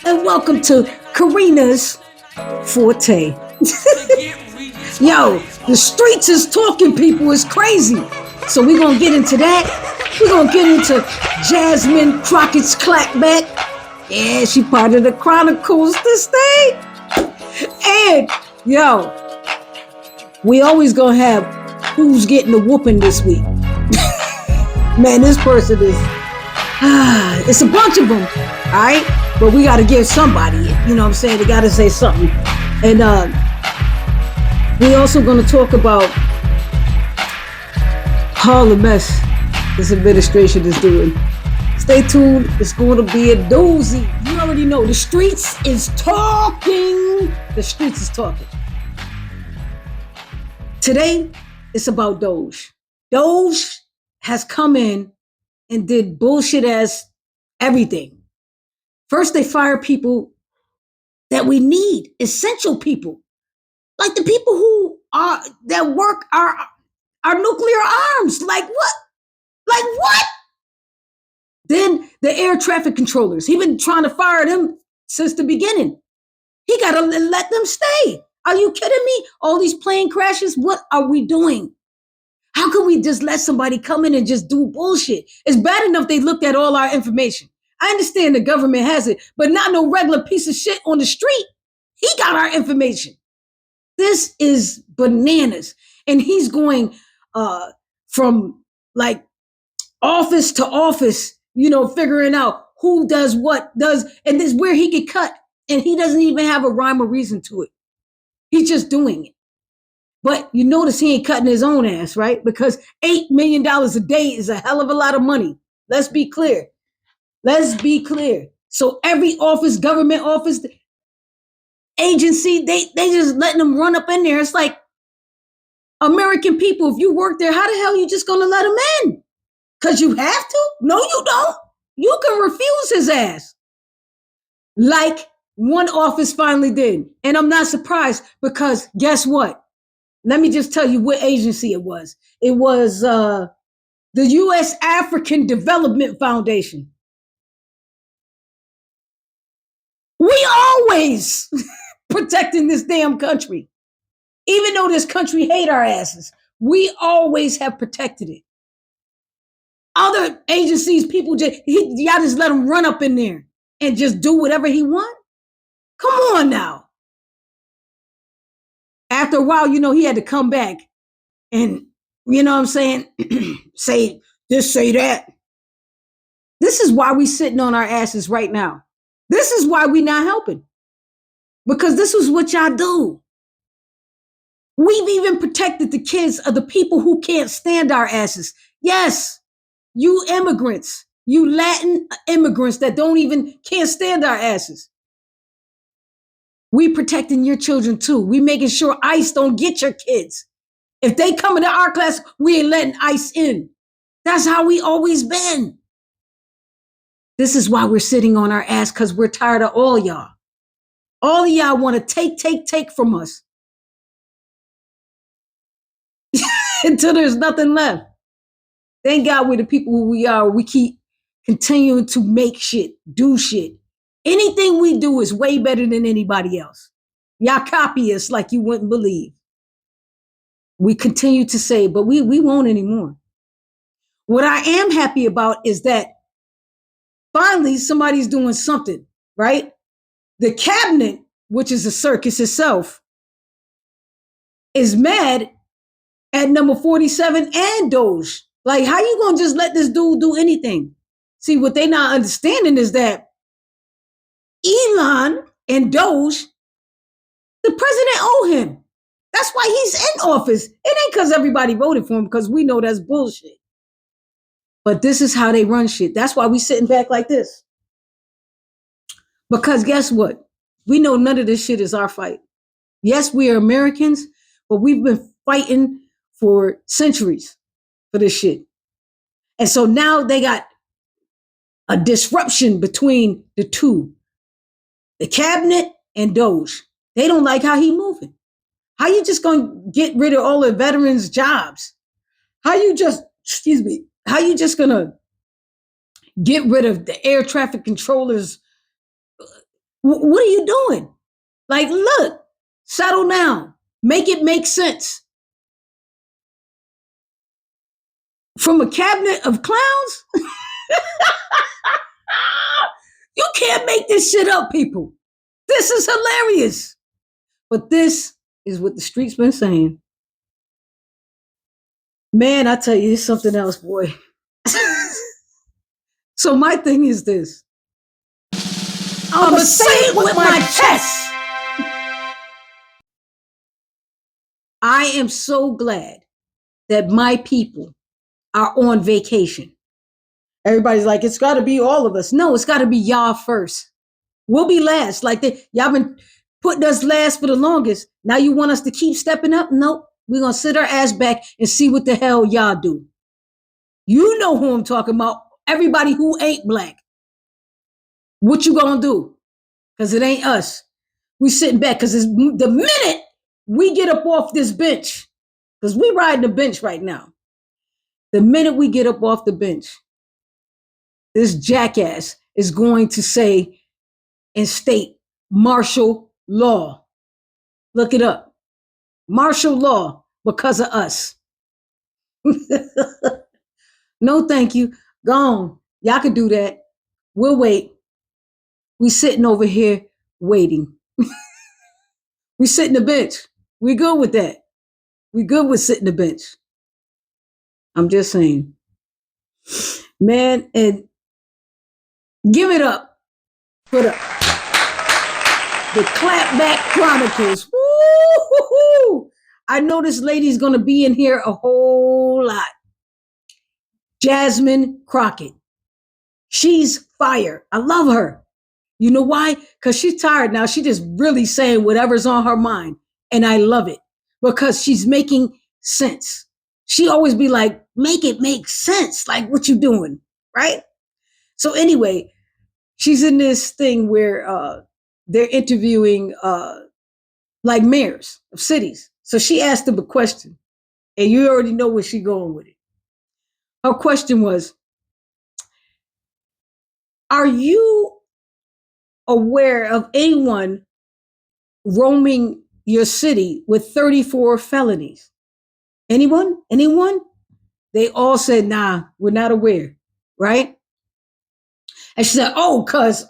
and welcome to Karina's Forte. Yo, the streets is talking, people. It's crazy. So we're going to get into that. We're going to get into Jasmine Crockett's clapback. Yeah, she part of the Chronicles this day. And, yo, we always going to have who's getting the whooping this week. Man, this person is... it's a bunch of them, all right? But we got to give somebody it. You know what I'm saying? They got to say something. And we also going to talk about all the mess this administration is doing. Stay tuned. It's going to be a doozy. You already know. The streets is talking. The streets is talking. Today, it's about DOGE. DOGE has come in and did bullshit as everything. First, they fire people that we need, essential people, like the people who are that work our nuclear arms. Like what? Like what? Then the air traffic controllers. He been trying to fire them since the beginning. He got to let them stay. Are you kidding me? All these plane crashes. What are we doing? How can we just let somebody come in and just do bullshit? It's bad enough they looked at all our information. I understand the government has it, but not no regular piece of shit on the street. He got our information. This is bananas. And he's going from like office to office, you know, figuring out who does what does. And this is where he get cut. And he doesn't even have a rhyme or reason to it. He's just doing it. But you notice he ain't cutting his own ass, right? Because $8 million a day is a hell of a lot of money. Let's be clear. Let's be clear. So every office, government office, agency, they just letting them run up in there. It's like American people, if you work there, how the hell are you just going to let them in? Because you have to? No, you don't. You can refuse his ass. Like one office finally did. And I'm not surprised because guess what? Let me just tell you what agency it was. It was the U.S. African Development Foundation. We always protecting this damn country. Even though this country hate our asses, we always have protected it. Other agencies, people y'all just let him run up in there and just do whatever he want. Come on now. After a while, you know, he had to come back and, you know what I'm saying, say this, say that. This is why we sitting on our asses right now. This is why we not helping. Because this is what y'all do. We've even protected the kids of the people who can't stand our asses. Yes, you immigrants, you Latin immigrants that can't stand our asses. We protecting your children too. We making sure ICE don't get your kids. If they come into our class, we ain't letting ICE in. That's how we always been. This is why we're sitting on our ass, because we're tired of all y'all. All of y'all want to take from us. Until there's nothing left. Thank God we're the people who we are. We keep continuing to make shit, do shit. Anything we do is way better than anybody else. Y'all copy us like you wouldn't believe. We continue to say, but we won't anymore. What I am happy about is that finally somebody's doing something, right? The cabinet, which is a circus itself, is mad at number 47 and DOGE. Like, how you gonna just let this dude do anything? See, what they not understanding is that Elon and DOGE, the president owe him. That's why he's in office. It ain't because everybody voted for him, because we know that's bullshit. But this is how they run shit. That's why we sitting back like this. Because guess what? We know none of this shit is our fight. Yes, we are Americans, but we've been fighting for centuries for this shit. And so now they got a disruption between the two. The cabinet and DOGE. They don't like how he moving. How you just gonna get rid of all the veterans' jobs? How you just gonna get rid of the air traffic controllers What are you doing? Like, look, settle down. Make it make sense. From a cabinet of clowns? You can't make this shit up, people. This is hilarious. But this is what the streets been saying. Man, I tell you, it's something else, boy. So my thing is this. I'ma say it with my chest. I am so glad that my people are on vacation. Everybody's like, it's got to be all of us. No, it's got to be y'all first. We'll be last. Like y'all been putting us last for the longest. Now you want us to keep stepping up? Nope. We're going to sit our ass back and see what the hell y'all do. You know who I'm talking about. Everybody who ain't black. What you going to do? Because it ain't us. We sitting back because the minute we get up off this bench, because we riding the bench right now. The minute we get up off the bench, this jackass is going to say and state martial law. Look it up. Martial law because of us. No, thank you. Gone. Y'all can do that. We'll wait. We sitting over here waiting. We sit in the bench. We good with that. We good with sitting the bench. I'm just saying. Man, and give it up for the Clapback Chronicles. Woo-hoo-hoo. I know this lady's going to be in here a whole lot. Jasmine Crockett. She's fire. I love her. You know why? Because she's tired now. She just really saying whatever's on her mind. And I love it because she's making sense. She always be like, make it make sense. Like what you doing, right? So anyway, she's in this thing where they're interviewing like mayors of cities. So she asked them a question, and you already know where she's going with it. Her question was, are you aware of anyone roaming your city with 34 felonies? Anyone? Anyone? They all said, nah, we're not aware, right? And she said, oh, because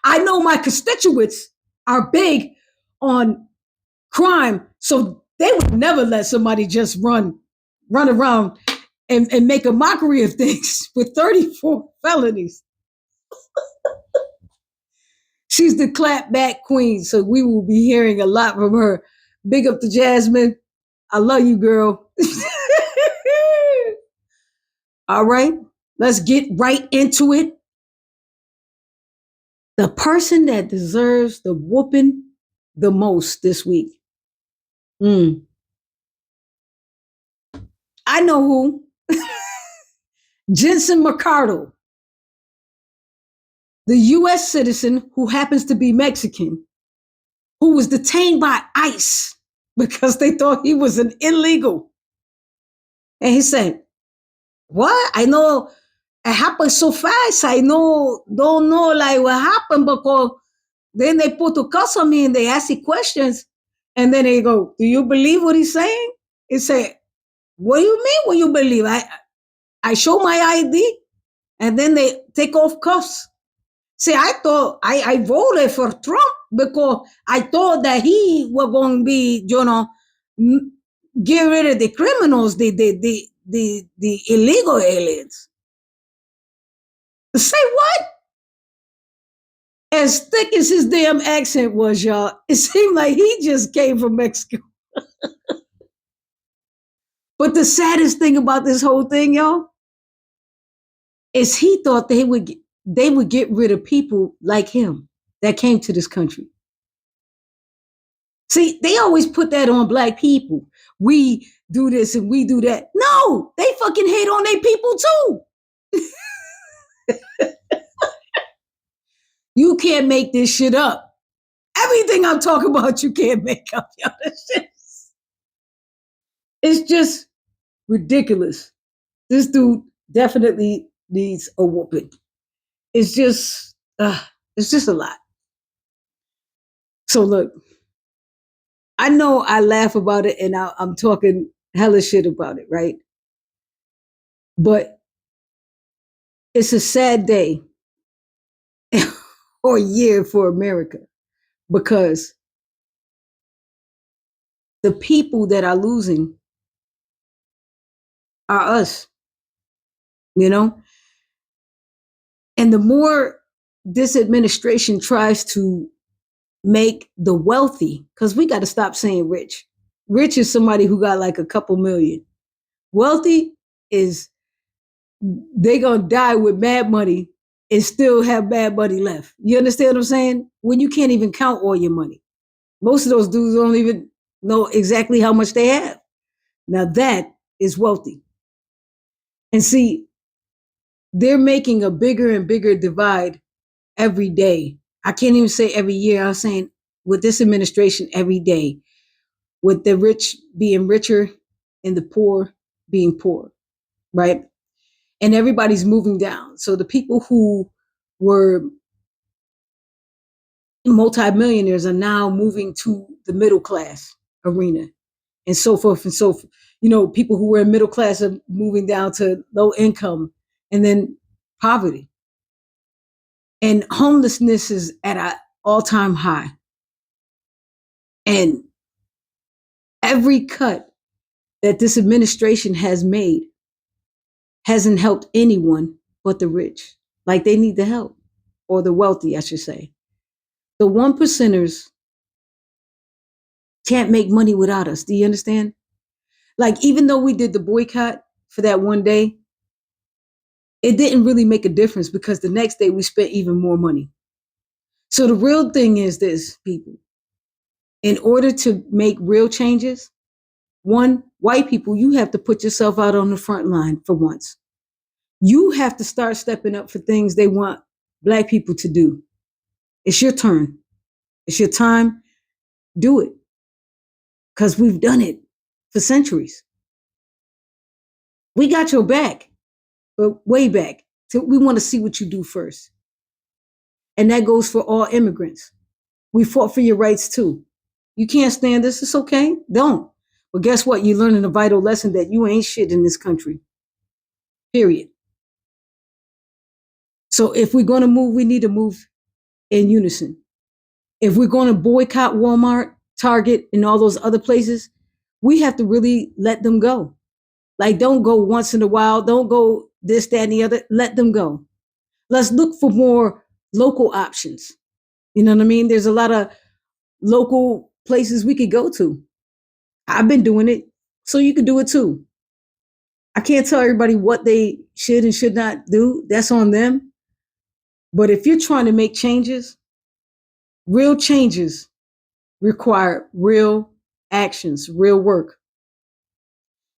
I know my constituents are big on crime, so they would never let somebody just run around and make a mockery of things with 34 felonies. She's the clapback queen, so we will be hearing a lot from her. Big up to Jasmine. I love you, girl. All right, let's get right into it. The person that deserves the whooping the most this week. I know who. Jensen Mercado, the U.S. citizen who happens to be Mexican, who was detained by ICE because they thought he was an illegal. And he said, what? I know it happened so fast. I don't know like what happened because then they put a cuss on me and they ask me questions. And then they go, do you believe what he's saying? He said, what do you mean what you believe? I show my ID and then they take off cuffs. See, I thought I voted for Trump because I thought that he was going to be, get rid of the criminals, the illegal aliens. Say what? As thick as his damn accent was, y'all, it seemed like he just came from Mexico. But the saddest thing about this whole thing, y'all, is he thought they would get rid of people like him that came to this country. See, they always put that on black people. We do this and we do that. No, they fucking hate on their people too. You can't make this shit up. Everything I'm talking about, you can't make up. It's just ridiculous. This dude definitely needs a whooping. It's just a lot. So look, I know I laugh about it and I'm talking hella shit about it, right? But it's a sad day or year for America because the people that are losing are us, you know? And the more this administration tries to make the wealthy, because we got to stop saying rich. Rich is somebody who got like a couple million. Wealthy is they gonna die with mad money and still have bad money left. You understand what I'm saying? When you can't even count all your money. Most of those dudes don't even know exactly how much they have. Now that is wealthy. And see, they're making a bigger and bigger divide every day. I can't even say every year. I'm saying with this administration every day, with the rich being richer and the poor being poor, right? And everybody's moving down. So the people who were multimillionaires are now moving to the middle class arena and so forth and so forth. You know, people who were in middle class are moving down to low income and then poverty. And homelessness is at an all-time high. And every cut that this administration has made hasn't helped anyone but the rich. Like they need the help, or the wealthy, I should say. The one percenters can't make money without us. Do you understand? Like, even though we did the boycott for that one day, it didn't really make a difference because the next day we spent even more money. So the real thing is this, people. In order to make real changes, one, white people, you have to put yourself out on the front line for once. You have to start stepping up for things they want black people to do. It's your turn. It's your time. Do it. Because we've done it for centuries. We got your back, but way back. So we want to see what you do first. And that goes for all immigrants. We fought for your rights too. You can't stand this. It's okay. Don't. But guess what? You're learning a vital lesson that you ain't shit in this country. Period. So if we're going to move, we need to move in unison. If we're going to boycott Walmart, Target, and all those other places, we have to really let them go. Like, don't go once in a while. Don't go this, that, and the other. Let them go. Let's look for more local options. You know what I mean? There's a lot of local places we could go to. I've been doing it, so you could do it too. I can't tell everybody what they should and should not do. That's on them. But if you're trying to make changes, real changes require real actions, real work.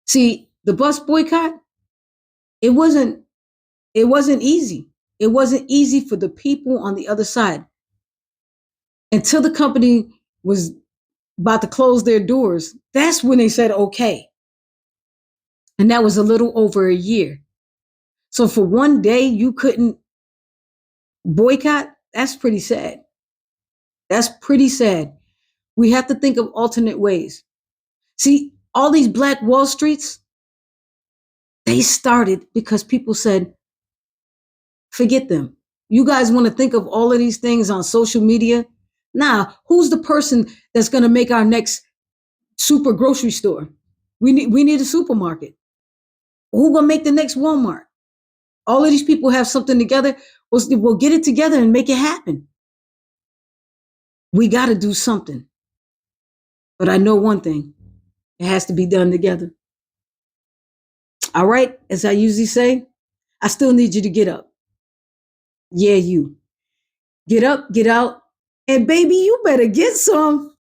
See, the bus boycott, it wasn't easy. It wasn't easy for the people on the other side. Until the company was about to close their doors, that's when they said okay. And that was a little over a year. So for one day you couldn't boycott, that's pretty sad. That's pretty sad. We have to think of alternate ways. See, all these Black Wall Streets, they started because people said, forget them. You guys want to think of all of these things on social media? Nah, who's the person that's going to make our next super grocery store? We need a supermarket. Who going to make the next Walmart? All of these people have something together. We'll get it together and make it happen. We got to do something. But I know one thing. It has to be done together. All right, as I usually say, I still need you to get up. Yeah, you. Get up, get out, and baby, you better get some.